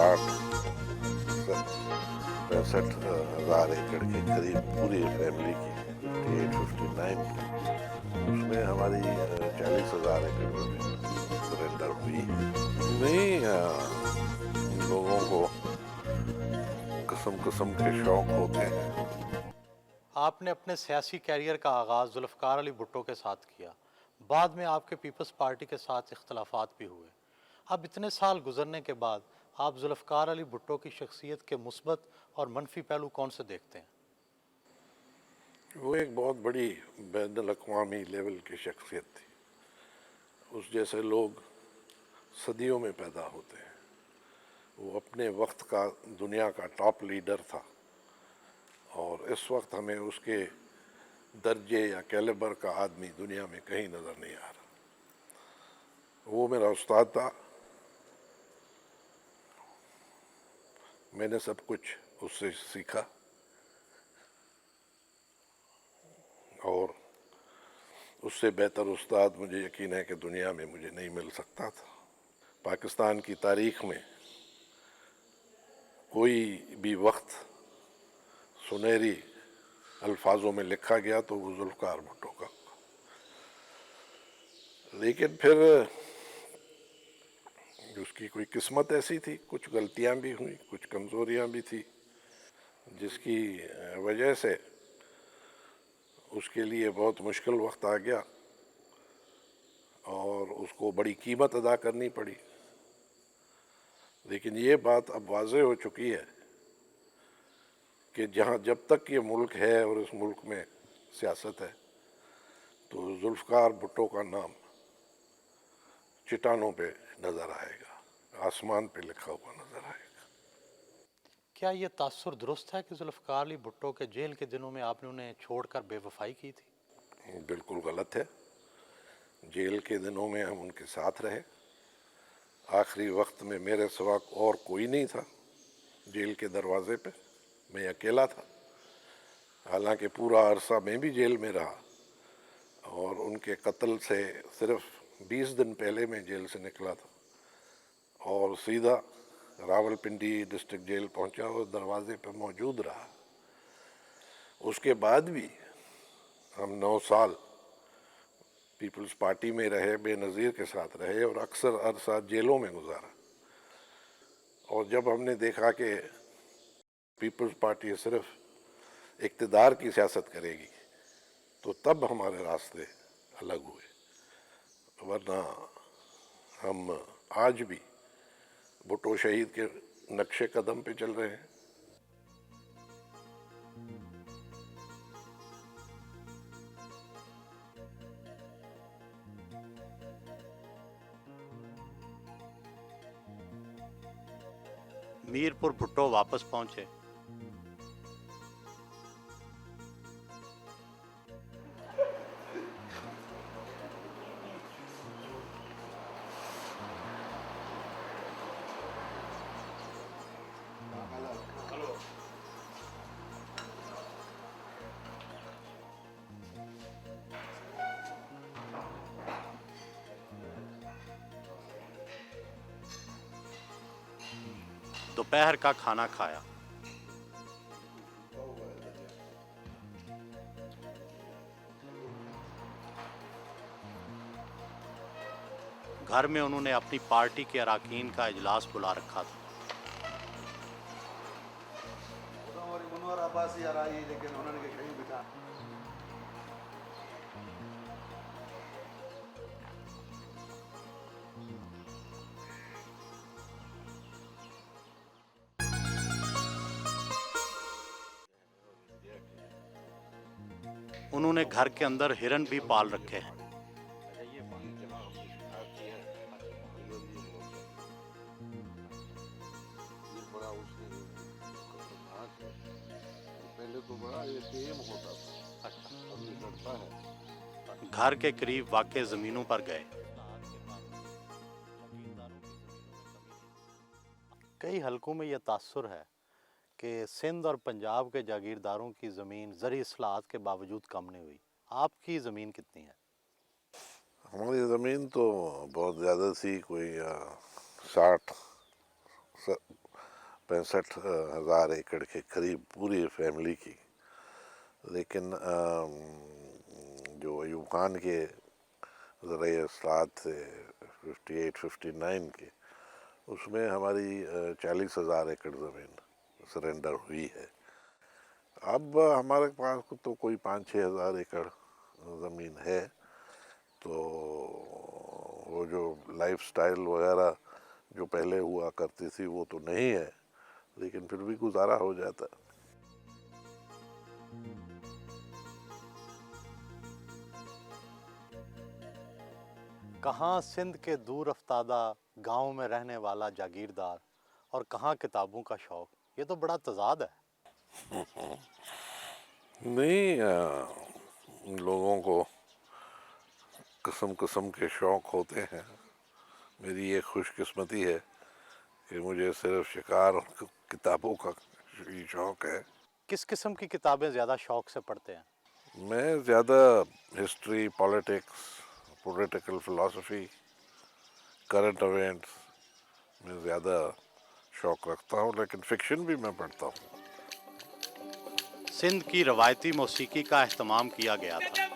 65,000 एकड़ के करीब पूरी फैमिली की 58-59 की, उसमें हमारी 40,000 एकड़ जमीन सरेंडर हुई। नहीं, उन लोगों को किस्म किस्म के शौक होते हैं। आपने अपने सियासी कैरियर का आगाज़ जुल्फ़िकार अली भुट्टो के साथ किया। बाद में आपके पीपल्स पार्टी के साथ इख्तलाफात भी हुए। अब इतने साल गुजरने के बाद आप जुल्फ़िकार अली भुट्टो की शख्सियत के मुस्बत और मनफी पहलू कौन से देखते हैं? वो एक बहुत बड़ी बैनुल अक़वामी लेवल की शख्सियत थी। उस जैसे लोग सदियों में पैदा होते हैं। वो अपने वक्त का दुनिया का टॉप लीडर था, और इस वक्त हमें उसके दर्जे या कैलिबर का आदमी दुनिया में कहीं नज़र नहीं आ रहा। वो मेरा उस्ताद था। मैंने सब कुछ उससे सीखा, और उससे बेहतर उस्ताद मुझे यकीन है कि दुनिया में मुझे नहीं मिल सकता था। पाकिस्तान की तारीख़ में कोई भी वक्त सुनहरी अल्फाजों में लिखा गया तो वो जुल्फ़िकार भुट्टो का। लेकिन फिर उसकी कोई किस्मत ऐसी थी, कुछ गलतियां भी हुई, कुछ कमज़ोरियां भी थी, जिसकी वजह से उसके लिए बहुत मुश्किल वक्त आ गया और उसको बड़ी कीमत अदा करनी पड़ी। लेकिन ये बात अब वाज़ेह हो चुकी है कि जहाँ जब तक ये मुल्क है और इस मुल्क में सियासत है, तो जुल्फ़िकार भुट्टो का नाम चट्टानों पे नज़र आएगा, आसमान पे लिखा हुआ नज़र आएगा। क्या ये तासुर दुरुस्त है कि जुल्फ़िकार अली भुट्टो के जेल के दिनों में आपने उन्हें छोड़कर बेवफाई की थी? बिल्कुल गलत है। जेल के दिनों में हम उनके साथ रहे। आखिरी वक्त में मेरे सिवा और कोई नहीं था जेल के दरवाजे पे, मैं अकेला था। हालांकि पूरा अरसा मैं भी जेल में रहा, और उनके कत्ल से सिर्फ 20 दिन पहले मैं जेल से निकला था और सीधा रावलपिंडी डिस्ट्रिक्ट जेल पहुंचा और दरवाजे पे मौजूद रहा। उसके बाद भी हम 9 साल पीपल्स पार्टी में रहे, बेनज़ीर के साथ रहे और अक्सर अरसा जेलों में गुजारा। और जब हमने देखा कि पीपल्स पार्टी सिर्फ इक़्तिदार की सियासत करेगी, तो तब हमारे रास्ते अलग हुए। वरना हम आज भी भुट्टो शहीद के नक्शे कदम पे चल रहे हैं। मीरपुर भुट्टो वापस पहुंचे। दोपहर का खाना खाया। घर में उन्होंने अपनी पार्टी के अरकान का इजलास बुला रखा था। उन्होंने घर के अंदर हिरन भी पाल रखे हैं। घर के करीब वाक़े ज़मीनों पर गए। कई हलकों में यह तासुर है कि सिंध और पंजाब के जागीरदारों की ज़मीन ज़री इस्लाहात के बावजूद कम नहीं हुई। आपकी ज़मीन कितनी है? हमारी ज़मीन तो बहुत ज़्यादा थी, कोई 60 65,000 एकड़ के करीब पूरी फैमिली की। लेकिन जो अयूब खान के ज़रिए इस्लाहत थे 58-59 के, उसमें हमारी 40,000 एकड़ ज़मीन सरेंडर हुई है। अब हमारे पास तो कोई 5-6 हज़ार एकड़ ज़मीन है, तो वो जो लाइफस्टाइल वगैरह जो पहले हुआ करती थी वो तो नहीं है, लेकिन फिर भी गुजारा हो जाता। कहाँ सिंध के दूर अफ्तादा गांव में रहने वाला जागीरदार और कहाँ किताबों का शौक, ये तो बड़ा तजाद है। नहीं, लोगों को किस्म किस्म के शौक़ होते हैं। मेरी ये खुशकिस्मती है कि मुझे सिर्फ शिकार और किताबों का ही शौक़ है। किस किस्म की किताबें ज़्यादा शौक से पढ़ते हैं? मैं ज़्यादा history, politics, political philosophy, current events में ज़्यादा शौक़ रखता हूँ, लेकिन फ़िक्शन भी मैं पढ़ता हूँ। सिंध की रवायती मौसीकी का अहतमाम किया गया था।